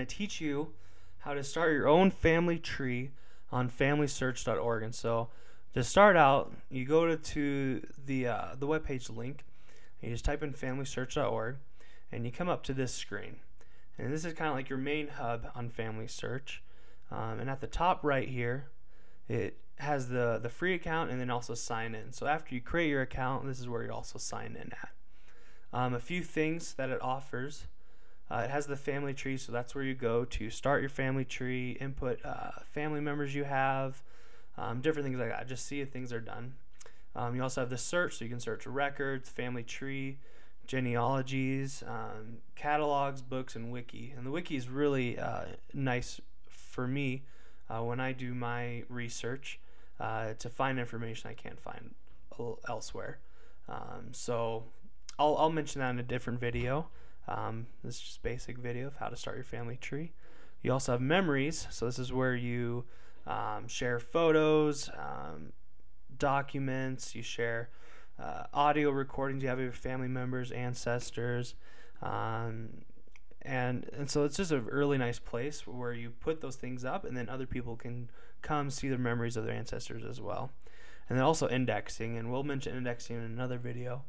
teach you how to start your own family tree on FamilySearch.org. And so to start out, you go to the webpage link, and you just type in FamilySearch.org, and you come up to this screen. And this is kind of like your main hub on FamilySearch. And at the top right here, it has the free account and then also sign in. So after you create your account, this is where you also sign in at. A few things that it offers. It has the family tree, so that's where you go to start your family tree, input family members you have, different things like that. Just see if things are done. You also have the search, so you can search records, family tree, genealogies, catalogs, books, and wiki. And the wiki is really nice for me when I do my research to find information I can't find elsewhere. So I'll mention that in a different video. This is just a basic video of how to start your family tree. You also have memories, so this is where you share photos, documents, you share audio recordings you have of your family members, ancestors, and so it's just a really nice place where you put those things up, and then other people can come see the memories of their ancestors as well. And then also indexing, and we'll mention indexing in another video,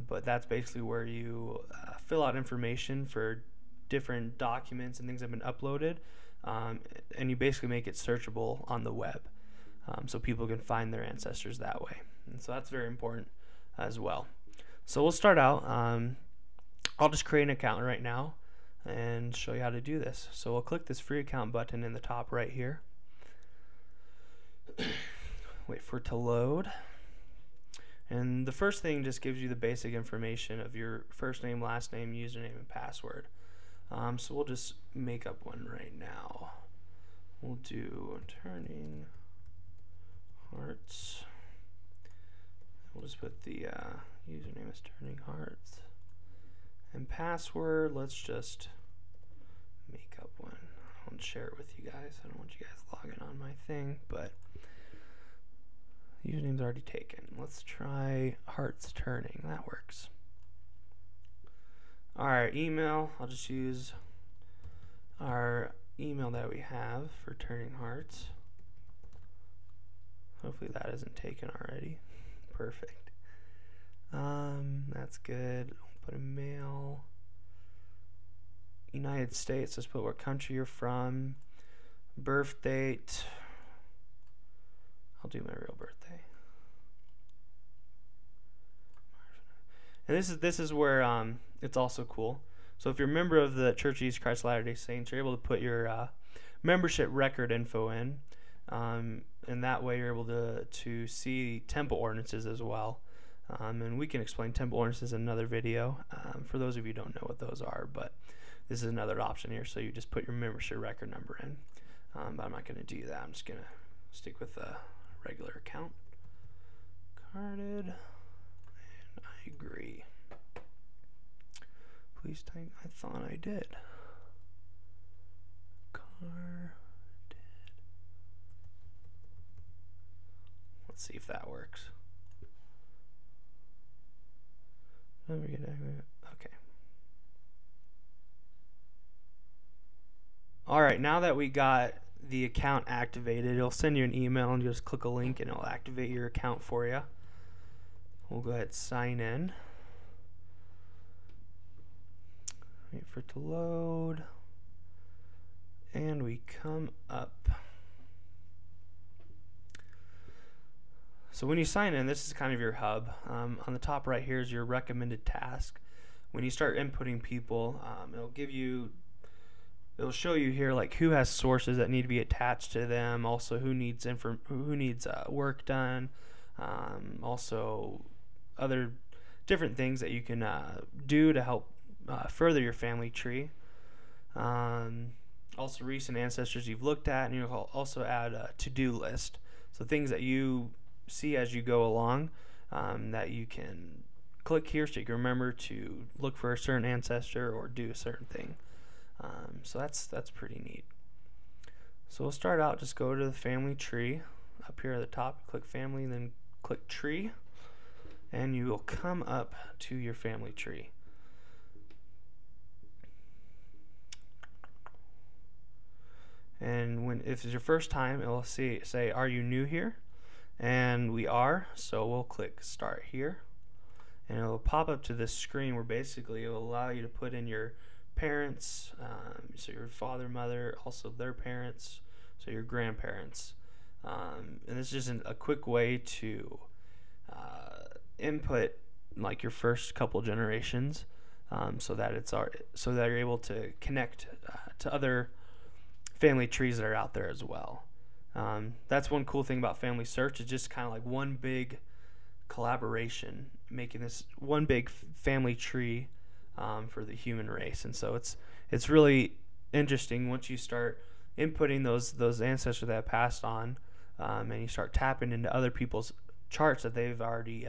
but that's basically where you fill out information for different documents and things that have been uploaded, and you basically make it searchable on the web, so people can find their ancestors that way. And so that's very important as well. So we'll start out. I'll just create an account right now and show you how to do this. So we'll click this free account button in the top right here. Wait for it to load. And the first thing just gives you the basic information of your first name, last name, username, and password. So we'll just make up one right now. We'll do Turning Hearts. We'll just put the username as Turning Hearts. And password, let's just make up one. I won't share it with you guys. I don't want you guys logging on my thing, but the username's already taken. Let's try Hearts Turning. That works. Alright, email. I'll just use our email that we have for Turning Hearts. Hopefully that isn't taken already. Perfect. That's good. Put a mail. United States. Let's put what country you're from. Birth date. I'll do my real birthday. And this is where it's also cool. So if you're a member of the Church of Jesus Christ of Latter-day Saints, you're able to put your membership record info in, and that way you're able to see temple ordinances as well. And we can explain temple ordinances in another video for those of you who don't know what those are, but this is another option here. So you just put your membership record number in, but I'm not going to do that. I'm just going to stick with a regular account. Carded, and I agree. Please type. I thought I did. Carded. Let's see if that works. Okay. Alright, now that we got the account activated, it'll send you an email and just click a link and it'll activate your account for you. We'll go ahead and sign in. Wait for it to load. And we come up. So when you sign in, this is kind of your hub. On the top right here is your recommended task. When you start inputting people, it'll show you here like who has sources that need to be attached to them, also who needs work done, also other different things that you can do to help further your family tree. Also recent ancestors you've looked at, and you'll also add a to-do list. So things that you see as you go along that you can click here so you can remember to look for a certain ancestor or do a certain thing. So that's pretty neat. So we'll start out, just go to the family tree up here at the top, click family, then click tree, and you will come up to your family tree. And if it's your first time, it will say, are you new here? And we are, so we'll click start here. And it will pop up to this screen where basically it will allow you to put in your parents, so your father, mother, also their parents, so your grandparents. And this is just a quick way to input like your first couple generations, so that you're able to connect to other family trees that are out there as well. That's one cool thing about FamilySearch. It's just kind of like one big collaboration, making this one big family tree for the human race. And so it's really interesting once you start inputting those ancestors that have passed on, and you start tapping into other people's charts that they've already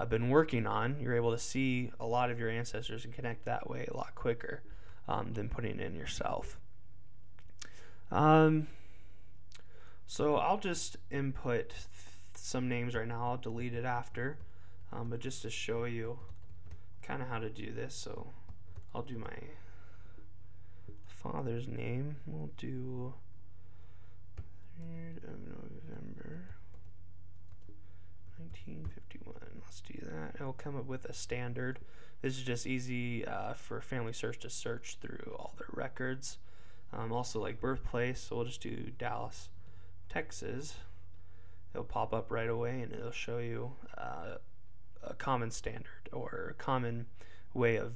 been working on. You're able to see a lot of your ancestors and connect that way a lot quicker than putting it in yourself. So I'll just input some names right now. I'll delete it after, but just to show you kind of how to do this. So I'll do my father's name. We'll do 3rd of November 1951. Let's do that. It'll come up with a standard. This is just easy for FamilySearch to search through all their records. Also like birthplace, so we'll just do Dallas, Texas. It'll pop up right away and it'll show you a common standard or a common way of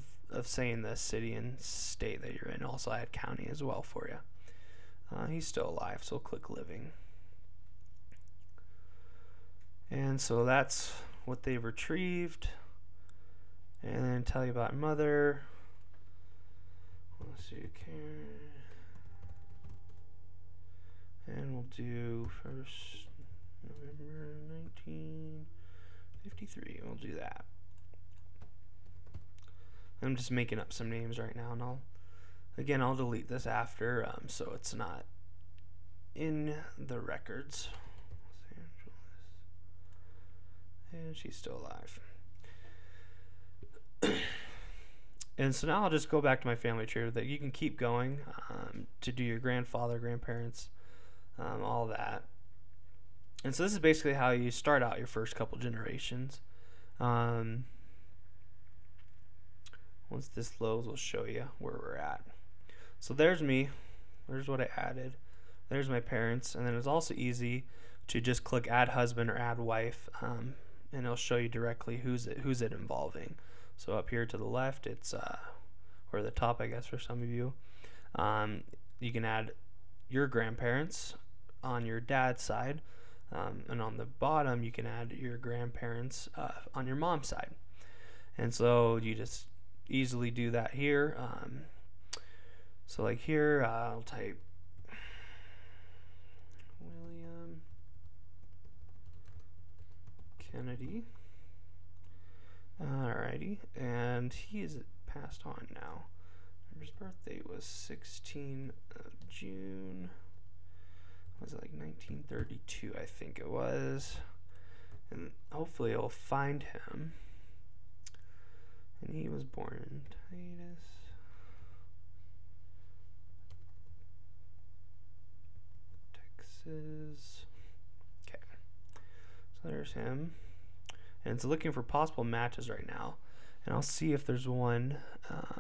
saying the city and state that you're in. Also add county as well for you. He's still alive, so we'll click living. And so that's what they've retrieved. And then tell you about mother. Let's see, and we'll do 1st November 1953. We'll do that. I'm just making up some names right now, and I'll delete this after, so it's not in the records. Los Angeles. And she's still alive. And so now I'll just go back to my family tree that you can keep going to do your grandfather, grandparents, all that. And so this is basically how you start out your first couple generations. Once this loads, we'll show you where we're at. So there's me. There's what I added. There's my parents. And then it's also easy to just click add husband or add wife, and it'll show you directly who's it involving. So up here to the left, it's or the top, I guess, for some of you. You can add your grandparents on your dad's side, and on the bottom you can add your grandparents on your mom's side. And so you just easily do that here. So like here, I'll type William Kennedy. Alrighty, and he is passed on now. His birthday was 16th of June. Was it like 1932? I think it was. And hopefully it'll find him. And he was born in Titus, Texas. Okay, so there's him. And it's looking for possible matches right now. And I'll see if there's one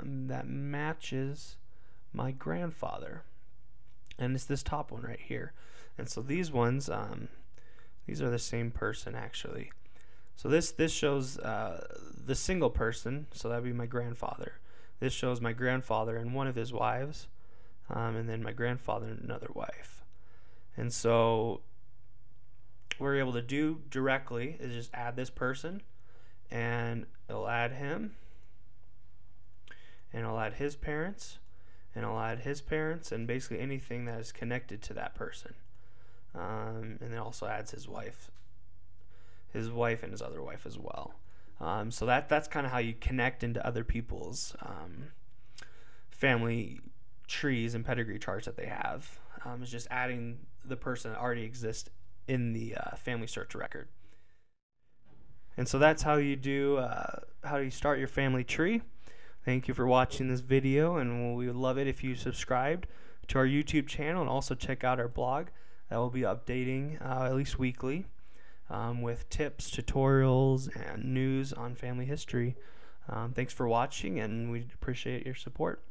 that matches my grandfather. And it's this top one right here. And so these ones, these are the same person actually. So this shows the single person, so that would be my grandfather. This shows my grandfather and one of his wives, and then my grandfather and another wife. And so what we're able to do directly is just add this person, and it'll add him, and it'll add his parents, and it'll add his parents, and basically anything that is connected to that person. And then also adds his wife and his other wife as well. So that's kind of how you connect into other people's family trees and pedigree charts that they have. Is just adding the person that already exists in the FamilySearch record. And so that's how you do how you start your family tree. Thank you for watching this video, and we would love it if you subscribed to our YouTube channel, and also check out our blog that will be updating at least weekly with tips, tutorials, and news on family history. Thanks for watching, and we appreciate your support.